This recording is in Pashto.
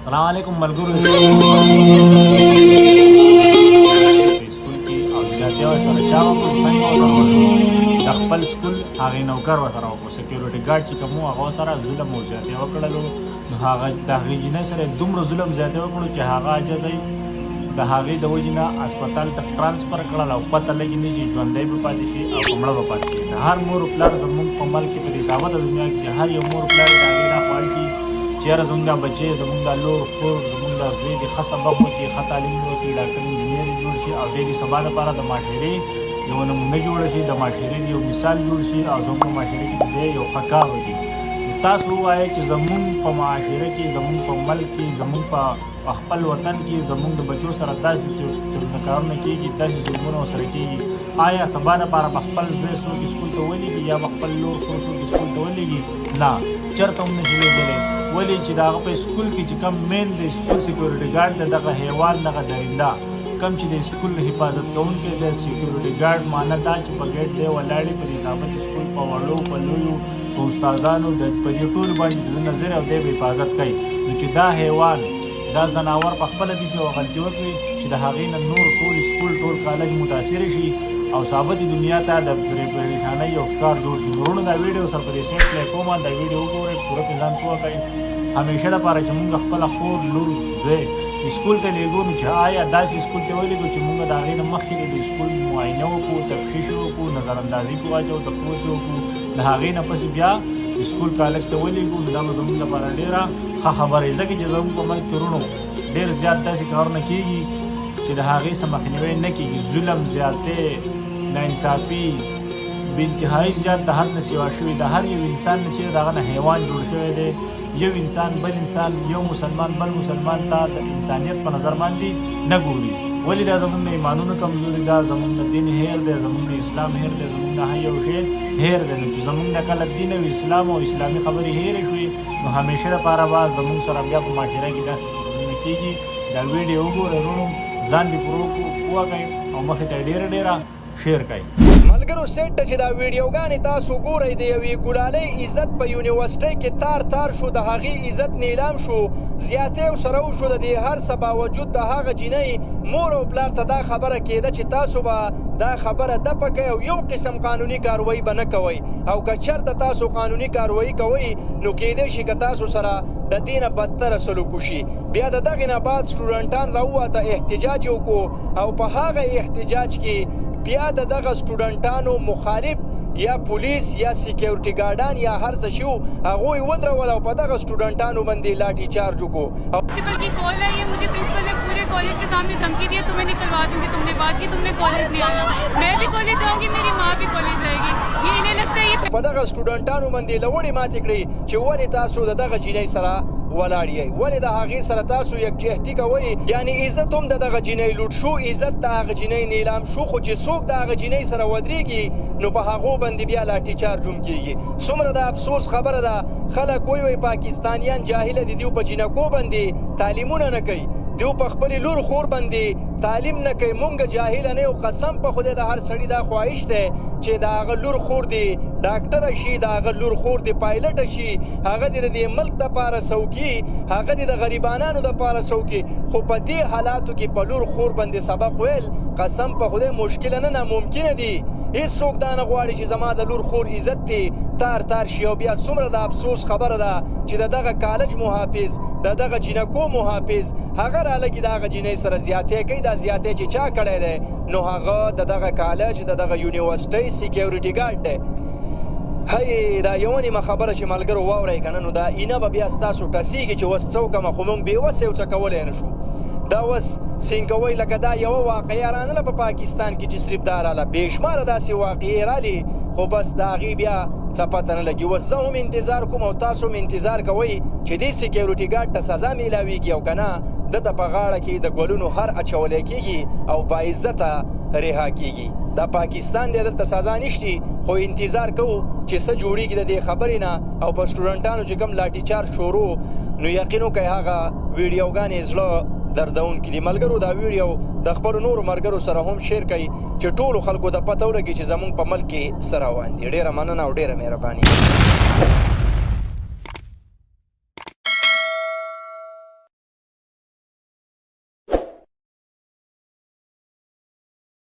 السلام علیکم ملګرو سکول کې او زیاتې سره چا وکړو څنګه وکړو د خپل سکول هغې نوکر ورسره وکړو سکیورټي ګارډ چې کوم و هغه سره ظلم او زیاتې وکړلو نو هغه د هغې جینۍ سره دومره ظلم زیاتې وکړو چې هغه عاجزی د هغې د وجې نه هسپتال ته ټرانسفر کړل او پته لګي نه چې ژوندی به پاتې شي او که مړه به پاتې شي د هر مور پلار زموږ په ملک کې په دې ثابته دنیا کې هر یو مور پلار د هغې دا خواهش وي چې یاره زموږ دا بچې زموږ دا لور خور زموږ دا زوی دې ښه سبق وکړي ښه تعلیم وکړي ډاکټر انجینر جوړ شي او دې د سبا دپاره د معاشرې یو نمونه جوړه شي د معاشرې یو مثال جوړ شي او زموږ په معاشرې کې د یو ښه کار وکړي تاسو ووایئ چې زموږ په معاشره کې زموږ په ملک کې زموږ په خپل وطن کې زموږ د بچو سره داسې کارونه کېږي داسې ظلمونه ورسره کېږي آیا سبا دپاره به خپل زوی څوک سکول ته ولېږي یا به خپل لور خور څوک سکول ته ولېږي نه چېرته هم نه شي لېږلی ولې چې د هغه په سکول کې چې کوم مین د سکول سکیورټي ګارډ د دغه حیوان دغه درنده کوم چې د سکول حفاظت کوونکی د سکیورټي ګارډ معنا دا چې په ګیټ دی ولاړې په ثابت سکول په وړو په لویو په استادانو په دې ټولو باندې د نظر او د حفاظت کوي نو چې دا حیوان دا ځناور په خپله داسې یوه غلطي وکړي چې د هغې نه نور ټول سکول ټول کالج متاثره شي او ثابتې دنیا ته د پریشانۍ یو ښکار جوړ شي نورونو دا ویډیو سره په دې سیټ پلی کوم دا ویډیو وګورئ پوره پې ځان پوه کړئ همیشه دپاره چې مونږ خپله خور لور زوی سکول ته لېږو نو چې آیا داسې سکول ته ولېږو چې مونږ د هغې نه مخکې د سکول معاینه وکړو تفتیش وکړو نظراندازي پې واچو تپوس وکړو د هغې نه پسې بیا سکول کالج ته ولېږو نو دا به زموږ لپاره ډېره ښه خبره وي ځکه چې زموږ په ملک کې وروڼو ډېر زیات داسې کارونه کېږي چې د هغې څه مخنیوی نه کېږي ظلم زیاتې ناانصافي بې انتهایي زیات د حد نه سوا شوي د هر یو انسان نه چې د هغه نه حیوان جوړ شوی دی یو انسان بل انسان یو مسلمان بل مسلمان ته د انسانیت په نظر باندې نه ګوري ولې دا زموږ د ایمانونو کمزوري ده زموږ د دین هیر دی زموږ د اسلام هیر دی زموږ د هر یو شی هیر دی نو چې زموږ نه کله دین او اسلام او اسلامي خبرې هیرې شوې نو همیشه دپاره به زموږ سره بیا په معاشره کې داسې کارونه کېږي دا ویډیو وګورئ وروڼو ځان دې پوه کړئ او مخې ته یې ډېره شیر کړئ ملګرو سیټ ته چې دا ویډیوګانې تاسو ګورئ د یوې ګلالۍ عزت په یونیورسټۍ کې تار شو د هغې عزت نیلام شو زیاتې ورسره وشو د دې هر څه باوجود د هغه جینۍ مور او پلار ته دا خبره کېده چې تاسو به دا خبره دپه کوئ او یو قسم قانوني کاروایي به نه کوئ او که چېرته تاسو قانوني کاروایي کوئ نو کېدی شي که تاسو سره د دې نه بدتره سلوک وشي بیا د دغې نه بعد سټوډنټان راووته احتجاج یې وکړو او په هغه احتجاج کې بیا د دغه سټوډنټانو مخالف یا پولیس یا سیکیورټي ګارډان یا هر څه شي هغوی ودرول او په دغه سټوډنټانو باندې لاټھی چارج وکړو प्रिंसिपल की कॉल है ये मुझे प्रिंसिपल ने पूरे कॉलेज के सामने धमकी दी है तुम्हें निकलवा दूंगी तुमने बात की तुमने कॉलेज नहीं आना मैं भी कॉलेज जाऊंगी मेरी माँ भी कॉलेज जाएगी ये इन्हें लगता है ये په دغه سټوډنټانو باندې لوړې ماتې کړې چې ولې تاسو د دغه جینۍ سره ولاړ یئ ولې د هغې سره تاسو یکجهتي کوئ یعنې عزت هم د دغه جینۍ لوټ شو عزت د هغه جینۍ نیلام شو خو چې څوک د هغه جینۍ سره ودرېږي نو په هغو باندې بیا لاټھی چارج هم کېږي څومره د افسوس خبره ده خلک وایي پاکستانیان جاهله دي دوی په جینکو باندې تعلیمونه نه کوي دیو په خپلې لور خور باندې تعلیم نه کوي مونږ جاهله نه یو قسم په خدای د هر سړي دا خواهش دی چې د هغه لور خور دې ډاکټره شي د هغه لور خور دې پایلټه شي هغه دې د دې ملک دپاره څه وکړي هغه دې د غریبانانو دپاره څه وکړي خو په دې حالاتو کې په لور خور باندې سبق ویل قسم په خدای مشکله نه ناممکنه دي هېڅوک دا نه غواړي چې زما د لور خور عزت دې تار شي او بیا څومره د افسوس خبره ده چې د دغه کالج محافظ د دغه جینکو محافظ هغه رالګي د هغه جینۍ سره زیاتې کوي دا زیاتې چې چا کړی دی نو هغه د دغه کالج د دغه یونیورسټۍ سیکیورټي ګارډ دی هی دا یوه نیمه خبره چې ملګرو واورئ که نه نو دا اینه به بیا ستاسو ټسېږي چې اوس څه وکړمه خو موږ بېوسه یو څه کولی نه شو دا اوس سینکوئ لکه دا یوه واقعه رانله په پاکستان کې چې صرف دا راله بېشماره داسې واقعې رالي خو بس د هغې بیا څه پته نه لګي اوس زه هم انتظار کوم او تاسو هم انتظار کوئ چې دې سیکیورټي ګارډ ته سزا میلاویږي او که نه ده ته په غاړه کې د ګلونو هر اچولی کېږي او باعزته رها کېږي دا پاکستان دی دلته سزا نشتي خو انتظار کوو چې څه جوړېږي د دې خبرې نه او په سټوډنټانو چې کوم لاټھی چارج شروع نو یقین وکئ هغه ویډیوګانې زړه دردونکي دي ملګرو دا ویډیو د خپلو نورو ملګرو سره هم شیر کړئ چې ټولو خلکو ته پته ولګي چې زموږ په ملک کې څه روان دي ډېره مننه او ډېره مهرباني